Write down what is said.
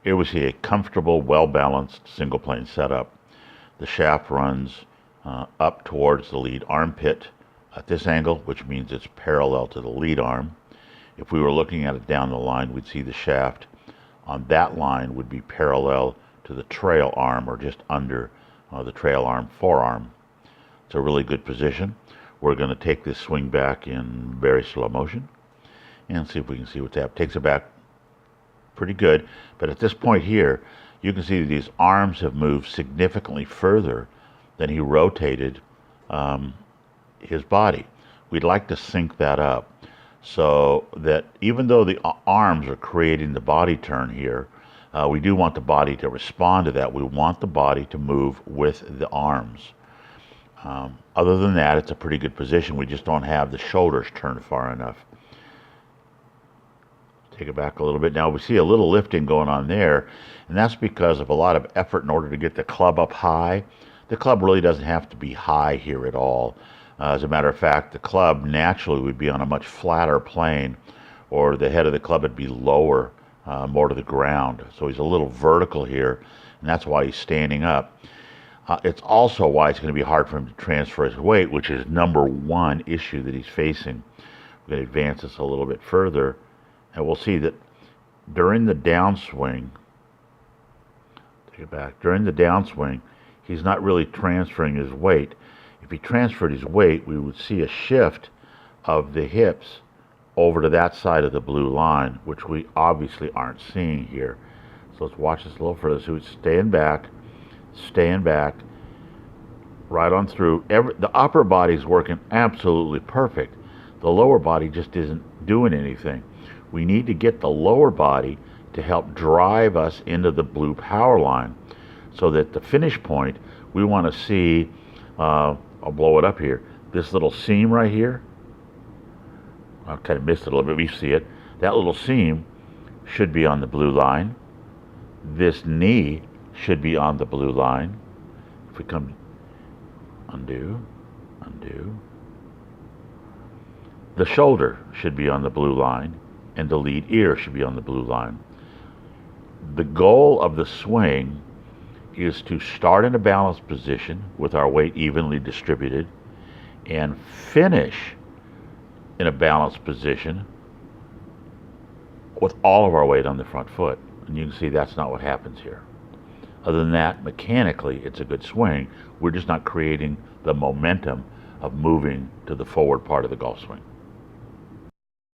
Here we see a comfortable, well-balanced single plane setup. The shaft runs up towards the lead armpit at this angle, which means it's parallel to the lead arm. If we were looking at it down the line, we'd see the shaft on that line would be parallel to the trail arm, or just under the trail arm forearm. It's a really good position. We're going to take this swing back in very slow motion and see if we can see what's happening. Takes it back pretty good, but at this point here, you can see that these arms have moved significantly further than he rotated his body. We'd like to sync that up so that even though the arms are creating the body turn here, we do want the body to respond to that. We want the body to move with the arms. Other than that, it's a pretty good position. We just don't have the shoulders turned far enough. Take it back a little bit. Now we see a little lifting going on there, and that's because of a lot of effort in order to get the club up high. The club really doesn't have to be high here at all. As a matter of fact, the club naturally would be on a much flatter plane, or the head of the club would be lower, more to the ground. So he's a little vertical here, and that's why he's standing up. It's also why it's going to be hard for him to transfer his weight, which is number one issue that he's facing. We're going to advance this a little bit further, and we'll see that during the downswing, take it back, during the downswing, he's not really transferring his weight. If he transferred his weight, we would see a shift of the hips over to that side of the blue line, which we obviously aren't seeing here. So let's watch this a little further. So he's staying back, right on through. The upper body's working absolutely perfect. The lower body just isn't doing anything. We need to get the lower body to help drive us into the blue power line, so that the finish point, we want to see, I'll blow it up here, this little seam right here. I kind of missed it a little bit, we see it. That little seam should be on the blue line. This knee should be on the blue line. If we come, undo. The shoulder should be on the blue line, and the lead ear should be on the blue line. The goal of the swing is to start in a balanced position with our weight evenly distributed and finish in a balanced position with all of our weight on the front foot. And you can see that's not what happens here. Other than that, mechanically, it's a good swing. We're just not creating the momentum of moving to the forward part of the golf swing.